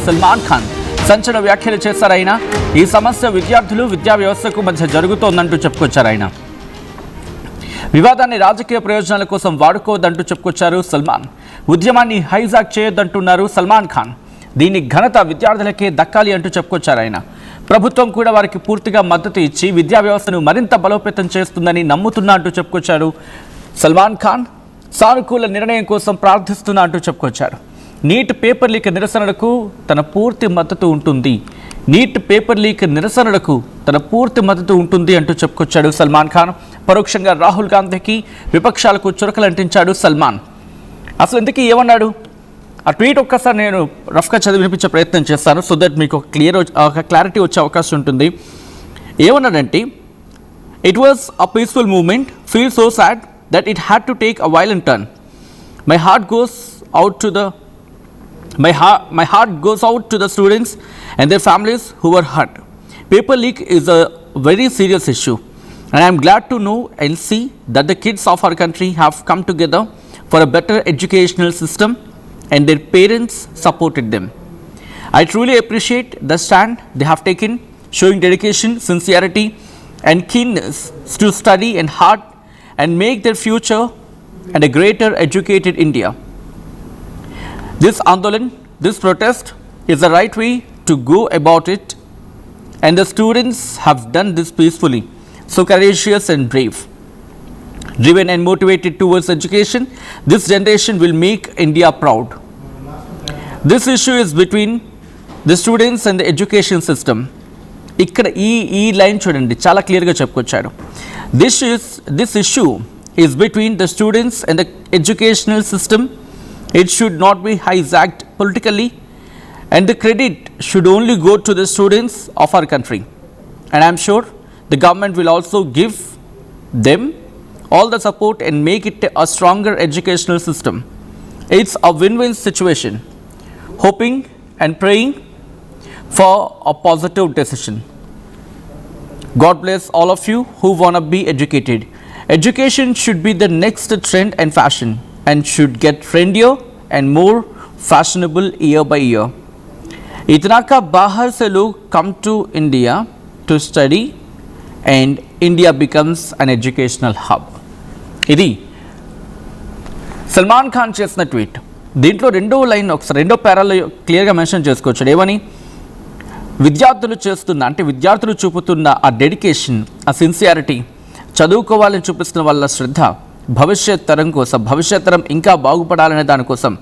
సల్మాన్ ఖాన్ సంచలన వ్యాఖ్యలు చేశారు ఆయన. ఈ సమస్య విద్యార్థులు విద్యా వ్యవస్థకు మధ్య జరుగుతోందంటూ చెప్పుకొచ్చారు ఆయన. వివాదాన్ని రాజకీయ ప్రయోజనాల కోసం వాడుకోవద్దంటూ చెప్పుకొచ్చారు సల్మాన్. ఉద్యమాన్ని హైజాక్ చేయొద్దంటున్నారు సల్మాన్ ఖాన్. దీని ఘనత విద్యార్థులకే దక్కాలి అంటూ చెప్పుకొచ్చారు ఆయన. ప్రభుత్వం కూడా వారికి పూర్తిగా మద్దతు ఇచ్చి విద్యా వ్యవస్థను మరింత బలోపేతం చేస్తుందని నమ్ముతున్నా అంటూ చెప్పుకొచ్చారు సల్మాన్ ఖాన్. సానుకూల నిర్ణయం కోసం ప్రార్థిస్తున్నా అంటూ చెప్పుకొచ్చారు. నీట్ పేపర్ లీక్ నిరసనలకు తన పూర్తి మద్దతు ఉంటుంది. నీట్ పేపర్ లీక్ నిరసనలకు తన పూర్తి మద్దతు ఉంటుంది అంటూ చెప్పుకొచ్చాడు సల్మాన్ ఖాన్. పరోక్షంగా రాహుల్ గాంధీకి విపక్షాలకు చురకలంటించాడు సల్మాన్. అసలు ఇంతకీ ఏమన్నాడు? ఆ ట్వీట్ ఒక్కసారి నేను రఫ్గా చదివి వినిపించే ప్రయత్నం చేస్తాను, సో దట్ మీకు ఒక క్లారిటీ వచ్చే అవకాశం ఉంటుంది. ఏమన్నాడంటే, it was a peaceful moment, feel so sad that it had to take a violent turn. My heart goes out to the students and their families who were hurt. Paper leak is a very serious issue, and I am glad to know and see that the kids of our country have come together for a better educational system and their parents supported them. I truly appreciate the stand they have taken, showing dedication, sincerity and keenness to study and hard and make their future and a greater educated India. This Andolan, this protest is the right way to go about it, and the students have done this peacefully, so courageous and brave. Driven and motivated towards education, this generation will make India proud. This issue is between the students and the education system. ఇక్కడ ఈ line చూడండి, చాలా క్లియర్గా చెప్పుకొచ్చాడు. This issue is between the students and the educational system. It should not be hijacked politically, and the credit should only go to the students of our country. And I am sure the government will also give them all the support and make it a stronger educational system. It's a win-win situation. Hoping and praying for a positive decision. God bless all of you who want to be educated. Education should be the next trend and fashion, and should get trendier and more fashionable year by year. इतना का बाहर से लोग come to India to study and India becomes an educational hub. ఇది సల్మాన్ ఖాన్ చేసిన tweet. దీంట్లో రెండో line ఒకసారి రెండో పేరాలో క్లియర్గా మెన్షన్ చేసుకోవచ్చు. ఏమని? విద్యార్థులు చూపుతున్న ఆ డెడికేషన్, ఆ సిన్సియారిటీ, చదువుకోవాలని చూపిస్తున్న వాళ్ళ శ్రద్ధ, భవిష్యత్ తరం ఇంకా బాగుపడాలనే దానికోసం,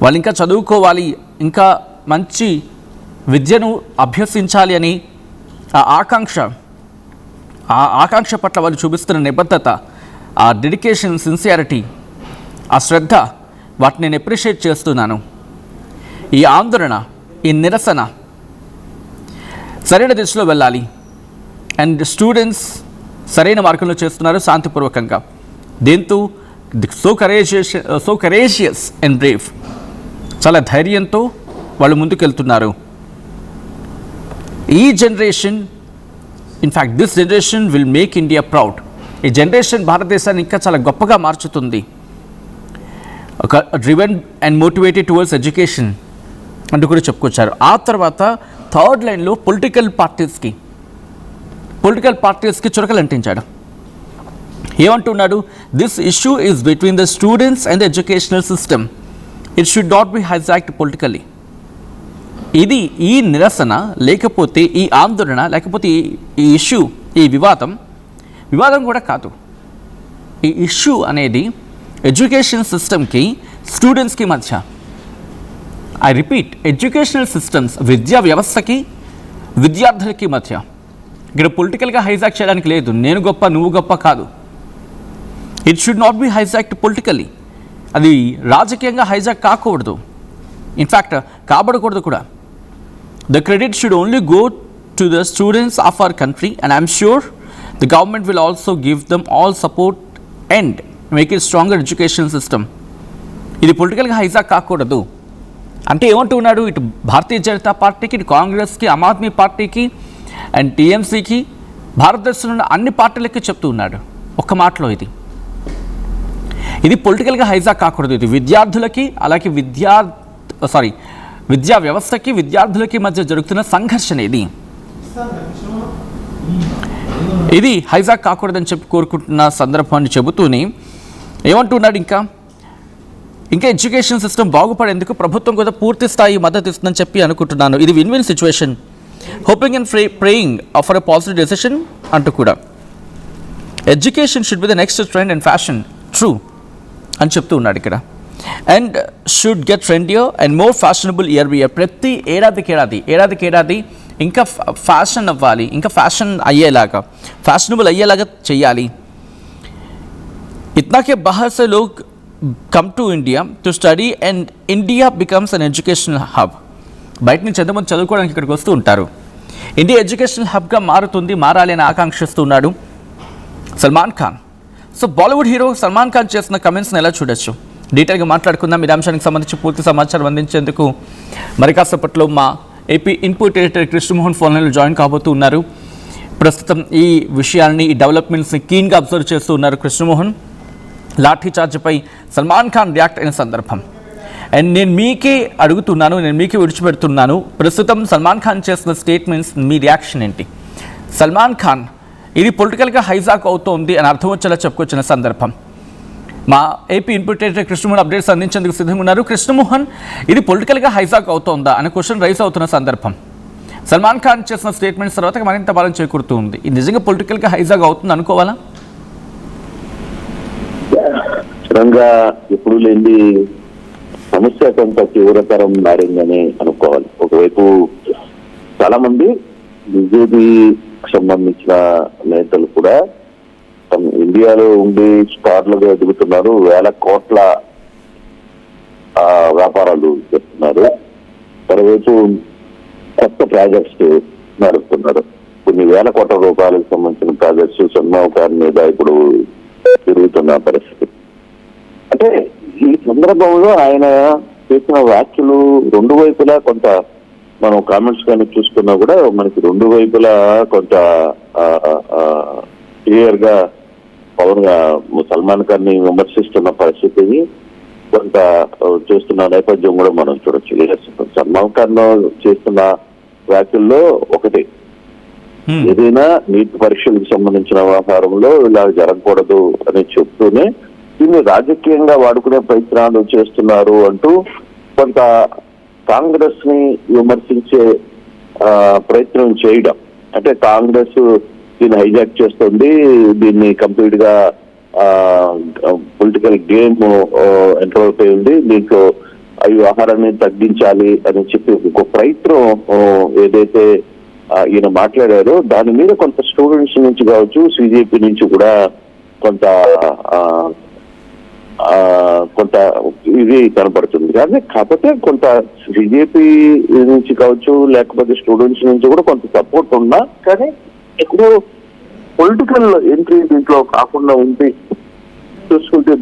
వాళ్ళు ఇంకా చదువుకోవాలి, ఇంకా మంచి విద్యను అభ్యసించాలి అని ఆ ఆకాంక్ష పట్ల వాళ్ళు చూపిస్తున్న నిబద్ధత, ఆ డెడికేషన్, సిన్సియారిటీ, ఆ శ్రద్ధ, వాటిని నేను అప్రిషియేట్ చేస్తున్నాను. ఈ ఆందోళన, ఈ నిరసన సరైన దిశలో వెళ్ళాలి, అండ్ స్టూడెంట్స్ సరైన మార్గంలో చేస్తున్నారు శాంతిపూర్వకంగా. దీంతో సో కరేజియస్ అండ్ బ్రేవ్, చాలా ధైర్యంతో వాళ్ళు ముందుకెళ్తున్నారు. ఈ generation, in fact this generation will make India proud. ఈ జనరేషన్ భారతదేశాన్ని ఇంకా చాలా గొప్పగా మార్చుతుంది. ఒక driven and motivated towards education అంటూ కూడా చెప్పుకొచ్చారు. ఆ తర్వాత థర్డ్ లైన్లో పొలిటికల్ పార్టీస్కి చురకలు అంటించాడు. ఏమంటున్నాడు? This issue is between the students and the educational system. It should not be hijacked politically. ఇది ఈ నిరసన, లేకపోతే ఈ ఆందోళన, లేకపోతే ఈ ఇష్యూ, ఈ వివాదం కూడా కాదు. ఈ ఇష్యూ అనేది ఎడ్యుకేషన్ సిస్టమ్కి, స్టూడెంట్స్కి మధ్య, ఐ రిపీట్, ఎడ్యుకేషనల్ సిస్టమ్స్, విద్యా వ్యవస్థకి విద్యార్థులకి మధ్య. ఇక్కడ పొలిటికల్గా హైజాక్ చేయడానికి లేదు. నేను గొప్ప, నువ్వు గొప్ప కాదు. It should not be hijacked politically. అది రాజకీయంగా హైజాక్ కాకూడదు, ఇన్ఫ్యాక్ట్ కాబడకూడదు కూడా. The credit should only go to the students of our country, and I am sure the government will also give them all support and make it stronger education system. ఇది పొలిటికల్గా hijack కాకూడదు అంటే ఏమంటున్నాడు? ఇటు భారతీయ జనతా పార్టీకి, ఇటు కాంగ్రెస్కి, ఆమ్ ఆద్మీ పార్టీకి అండ్ టీఎంసీకి, భారతదేశంలో ఉన్న అన్ని పార్టీలకి చెప్తూ ఉన్నాడు ఒక్క మాటలో. ఇది పొలిటికల్గా హైజాక్ కాకూడదు. ఇది విద్యార్థులకి, అలాగే విద్యా వ్యవస్థకి విద్యార్థులకి మధ్య జరుగుతున్న సంఘర్షణ ఇది హైజాక్ కాకూడదని చెప్పి కోరుకుంటున్న సందర్భాన్ని చెబుతూనే ఏమంటున్నాడు, ఇంకా ఎడ్యుకేషన్ సిస్టమ్ బాగుపడేందుకు ప్రభుత్వం కూడా పూర్తి స్థాయి మద్దతు ఇస్తుందని చెప్పి అనుకుంటున్నాను. ఇది win win situation, hoping and praying for a positive decision అంటూ కూడా education should be the next trend and fashion true అని చెప్తూ ఉన్నాడు ఇక్కడ. And should get trendier and more fashionable year by year. ప్రతి ఏడాదికి ఇంకా ఫ్యాషన్ అవ్వాలి, ఇంకా ఫ్యాషన్ అయ్యేలాగా, ఫ్యాషనబుల్ అయ్యేలాగా చెయ్యాలి. इतना के बाहर से लोग come to India to study and India becomes an educational hub. బయట నుంచి ఎంతమంది చదువుకోవడానికి ఇక్కడికి వస్తూ ఉంటారు. ఇండియా ఎడ్యుకేషనల్ హబ్గా మారాలి అని ఆకాంక్షిస్తున్నాడు Salman Khan. So Bollywood hero Salman Khan చేసిన కమెంట్స్ని ఎలా చూడొచ్చు, డీటెయిల్గా మాట్లాడుకుందాం. ఈ అంశానికి సంబంధించి పూర్తి సమాచారం అందించేందుకు మరి కాసేపట్లో మా ఏపీ ఇన్పుట్ ఎడిటర్ కృష్ణమోహన్ ఫోన్లో జాయిన్ కాబోతూ ఉన్నారు. ప్రస్తుతం ఈ విషయాన్ని, ఈ డెవలప్మెంట్స్ని కీన్గా అబ్జర్వ్ చేస్తూ ఉన్నారు కృష్ణమోహన్. లాఠీ చార్జ్పై సల్మాన్ ఖాన్ రియాక్ట్ అయిన సందర్భం అండ్ నేను మీకే విడిచిపెడుతున్నాను. ప్రస్తుతం సల్మాన్ ఖాన్ చేసిన స్టేట్మెంట్స్ మీ రియాక్షన్ ఏంటి? సల్మాన్ ఖాన్ ఇది పొలిటికల్గా హైజాక్ అవుతోంది అని అర్థం వచ్చేలా చెప్పుకొచ్చిన సందర్భం. మా AP input editor Krishnamohan updates అందించేందుకు సిద్ధంగా ఉన్నారు. కృష్ణమోహన్, ఇది పొలిటికల్గా హైజాక్ అవుతోందా అనే క్వశ్చన్ రైజ్ అవుతున్న సందర్భం. సల్మాన్ ఖాన్ చేసిన స్టేట్మెంట్స్ తర్వాత మరింత బలం చేకూరుతూ ఉంది. ఇది నిజంగా పొలిటికల్గా హైజాక్ అవుతుంది అనుకోవాలా? స్థిరంగా ఎప్పుడు లేని సమస్య కొంత తీవ్రతరం మారిందని అనుకోవాలి. ఒకవైపు చాలా మంది బీజేపీ సంబంధించిన నేతలు కూడా ఇండియాలో ఉండి స్టార్లుగా ఎదుగుతున్నారు, వేల కోట్ల వ్యాపారాలు చేస్తున్నారు. మరోవైపు కొత్త ప్రాజెక్ట్స్ నడుపుతున్నారు. కొన్ని వేల కోట్ల రూపాయలకు సంబంధించిన ప్రాజెక్ట్స్ సల్మాన్ ఖాన్ మీద ఇప్పుడు తిరుగుతున్న పరిస్థితి. అంటే ఈ సందర్భంలో ఆయన చేసిన వ్యాఖ్యలు రెండు వైపులా కొంత మనం కామెంట్స్ కానీ చూసుకున్నా కూడా మనకి రెండు వైపులా కొంత క్లియర్ గా సల్మాన్ ఖాన్ ని విమర్శిస్తున్న పరిస్థితిని కొంత చూస్తున్న నేపథ్యం కూడా మనం చూడొచ్చు. సల్మాన్ ఖాన్ చేస్తున్న వ్యాఖ్యల్లో ఒకటి, ఏదైనా నీట్ పరీక్షలకు సంబంధించిన వ్యవహారంలో ఇలా జరగకూడదు అని చెప్తూనే దీన్ని రాజకీయంగా వాడుకునే ప్రయత్నాలు చేస్తున్నారు అంటూ కొంత కాంగ్రెస్ ని విమర్శించే ప్రయత్నం చేయడం. అంటే కాంగ్రెస్ దీన్ని హైజాక్ చేస్తుంది, దీన్ని కంప్లీట్ గా పొలిటికల్ గేమ్ ఎంటర్ అవుతుంది, దీంట్లో ఈ వ్యవహారాన్ని తగ్గించాలి అని చెప్పి ఒక ప్రయత్నం ఏదైతే ఈయన మాట్లాడారో దాని మీద కొంత స్టూడెంట్స్ నుంచి కావచ్చు, సిజేపీ నుంచి కూడా కొంత ఇది కనపడుతుంది. కానీ కాకపోతే కొంత బీజేపీ నుంచి కావచ్చు, లేకపోతే స్టూడెంట్స్ నుంచి కూడా కొంత సపోర్ట్ ఉన్నా కానీ ఇప్పుడు పొలిటికల్ ఎంట్రీ దీంట్లో కాకుండా ఉంది చూసుకుంటే